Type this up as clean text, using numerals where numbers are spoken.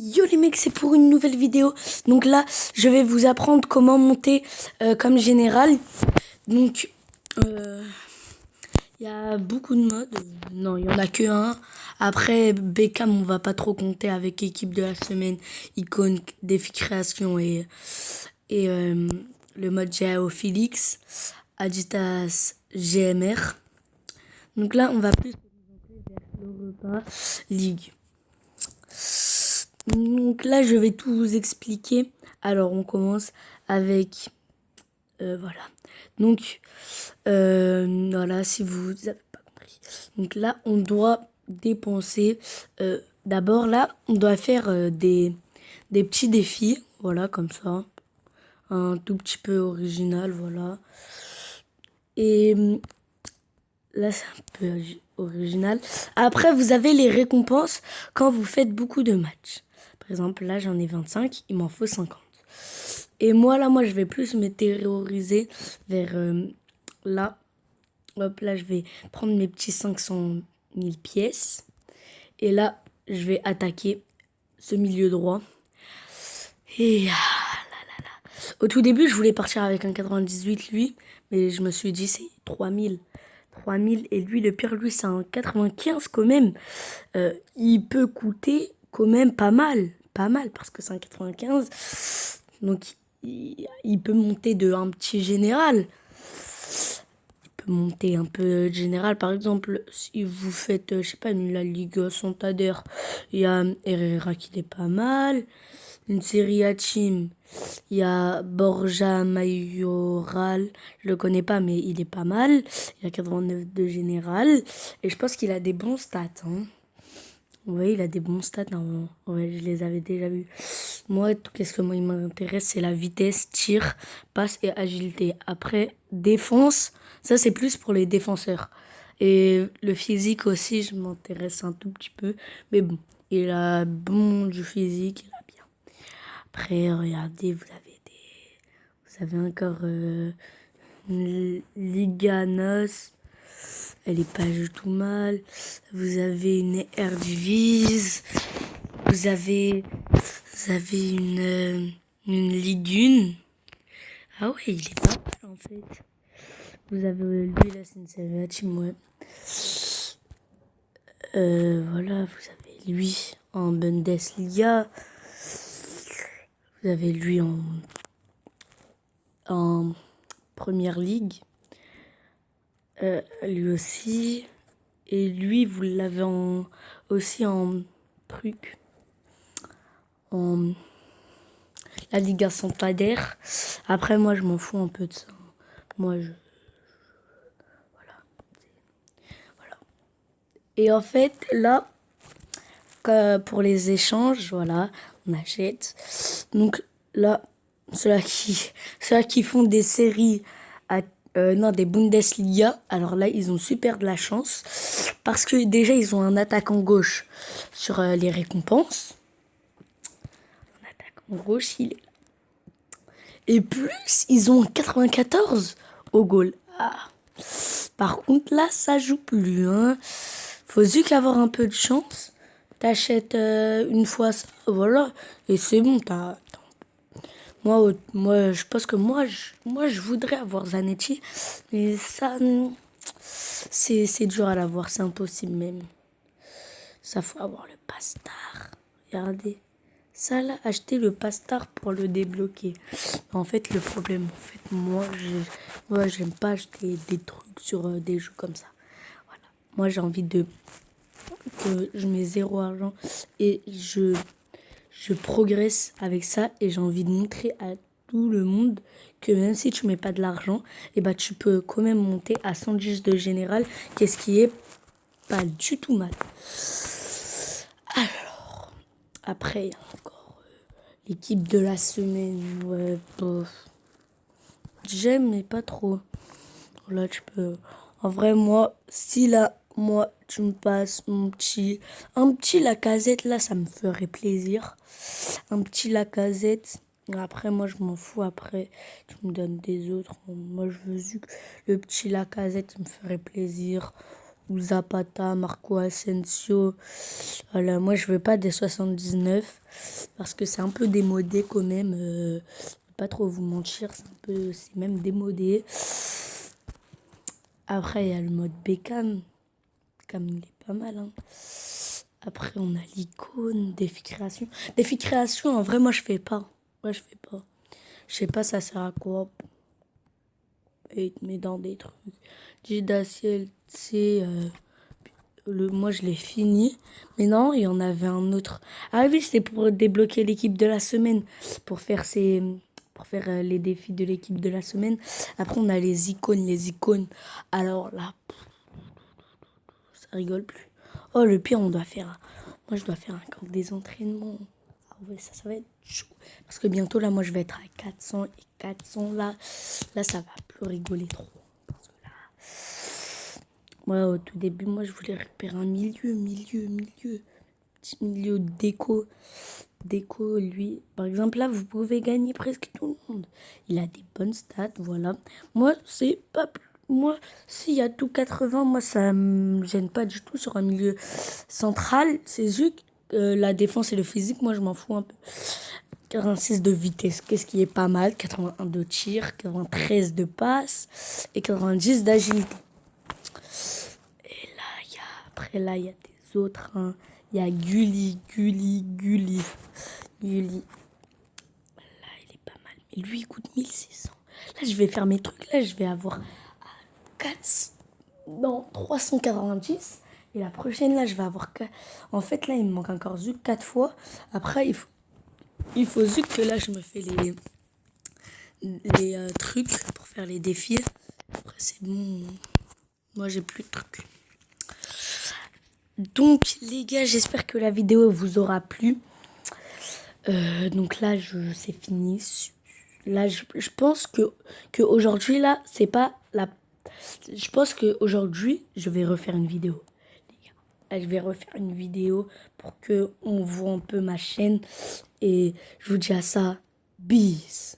Yo les mecs, c'est pour une nouvelle vidéo. Donc là, je vais vous apprendre comment monter comme général. Donc, il y a beaucoup de modes. Non, il y en a que un. Après, Beckham, on va pas trop compter avec équipe de la semaine, icône, défi création et le mode Jao Félix, Adidas GMR. Donc là, on va plus se concentrer vers l'Europa League. Donc là, je vais tout vous expliquer. Alors, on commence avec... voilà. Donc, voilà, si vous avez pas compris. Donc là, on doit dépenser... d'abord, là, on doit faire des petits défis. Voilà, comme ça. Un tout petit peu original, voilà. Et là, c'est un peu original. Après, vous avez les récompenses quand vous faites beaucoup de matchs. Par exemple, là, j'en ai 25, il m'en faut 50. Et moi, je vais plus me terroriser vers là. Hop, là, je vais prendre mes petits 500 000 pièces. Et là, je vais attaquer ce milieu droit. Et au tout début, je voulais partir avec un 98, lui. Mais je me suis dit, c'est 3000. 3000. Et lui, le pire, lui, c'est un 95 quand même. Il peut coûter quand même pas mal. Pas mal, parce que c'est un 95. Donc, il peut monter de un petit général. Il peut monter un peu de général. Par exemple, si vous faites, je sais pas, une La Ligue Santander, il y a Herrera qui est pas mal. Une série à team, il y a Borja Mayoral. Je le connais pas, mais il est pas mal. Il a 89 de général. Et je pense qu'il a des bons stats, hein. Oui, il a des bons stats, normalement. Ouais, je les avais déjà vus. Moi, qu'est-ce que moi, il m'intéresse, c'est la vitesse, tir, passe et agilité. Après, défense, ça, c'est plus pour les défenseurs. Et le physique aussi, je m'intéresse un tout petit peu. Mais bon, il a bon du physique, il a bien. Après, regardez, vous avez encore Liganos. Elle est pas du tout mal. Vous avez une Erdvise. Vous avez, vous avez une Ligue 1. Ah ouais, il est pas mal en fait. Vous avez lui là, c'est une série team, ouais. Voilà, vous avez lui en Bundesliga. Vous avez lui en Première Ligue. Lui aussi. Et lui, vous l'avez aussi en truc. En la Liga Santander. Après, moi, je m'en fous un peu de ça. Moi, voilà. Et en fait, là, pour les échanges, voilà, on achète. Donc là, ceux qui font des séries non, des Bundesliga, alors là, ils ont super de la chance. Parce que déjà, ils ont un attaquant gauche sur les récompenses. Un attaquant gauche, il est là. Et plus, ils ont un 94 au goal. Ah. Par contre, là, ça joue plus, hein. Faut juste avoir un peu de chance. T'achètes une fois ça, voilà. Et c'est bon, moi, je pense que moi, je voudrais avoir Zanetti. Mais ça, c'est dur à l'avoir, c'est impossible même. Ça, faut avoir le pastar. Regardez. Ça, là, acheter le pastar pour le débloquer. En fait, le problème, en fait, moi, j'aime pas acheter des trucs sur des jeux comme ça. Voilà. Moi, j'ai envie que je mets zéro argent et je progresse avec ça et j'ai envie de montrer à tout le monde que même si tu mets pas de l'argent, et bah, tu peux quand même monter à 110 de général, qu'est-ce qui est pas du tout mal. Alors, après, il y a encore l'équipe de la semaine. Ouais, bof. J'aime, mais pas trop. Là, tu peux. En vrai, si là, tu me passes un petit Lacazette, là, ça me ferait plaisir. Un petit Lacazette. Après, moi, je m'en fous. Après, tu me donnes des autres. Moi, je veux juste le petit Lacazette, ça me ferait plaisir. Zapata, Marco Asensio. Voilà, moi je veux pas des 79 parce que c'est un peu démodé quand même. Pas trop vous mentir, c'est même démodé. Après il y a le mode Beckham. Beckham il est pas mal. Hein. Après on a l'icône, défi création. Défi création, en vrai moi je fais pas. Moi je fais pas. Je sais pas ça sert à quoi. Et il te met dans des trucs. Gidaciel, c'est moi je l'ai fini. Mais non, il y en avait un autre. Ah oui, c'était pour débloquer l'équipe de la semaine. Pour faire les défis de l'équipe de la semaine. Après, on a les icônes. Les icônes. Alors là, ça rigole plus. Oh, le pire, moi, je dois faire un camp des entraînements. Ah ouais, ça va être chaud. Parce que bientôt, là, moi, je vais être à 400. Et 400, là, ça va plus rigoler trop. Parce que là, moi, au tout début, moi, je voulais récupérer un milieu. Petit milieu déco. Déco, lui, par exemple, là, vous pouvez gagner presque tout le monde. Il a des bonnes stats, voilà. Moi, c'est pas plus. Moi, s'il y a tout 80, moi, ça me gêne pas du tout sur un milieu central. C'est juste la défense et le physique, moi, je m'en fous un peu. 86 de vitesse, qu'est-ce qui est pas mal. 81 de tir, 93 de passe et 90 d'agilité. Et là, après, là, il y a des autres. Hein. Il y a Gulli. Là, il est pas mal. Mais lui, il coûte 1600. Là, je vais faire mes trucs. Là, je vais avoir 4... Non, 390. Et la prochaine, là, je vais avoir... En fait, là, il me manque encore Zuc 4 fois. Après, il faut Zuc que là, je me fais les trucs pour faire les défis. Après, c'est bon. Moi, j'ai plus de trucs. Donc, les gars, j'espère que la vidéo vous aura plu. Donc là, c'est fini. Là, je pense que aujourd'hui, là, c'est pas la... Je pense que aujourd'hui, je vais refaire une vidéo. Les gars. Là, je vais refaire une vidéo pour que on voit un peu ma chaîne. Et je vous dis à ça. Bis.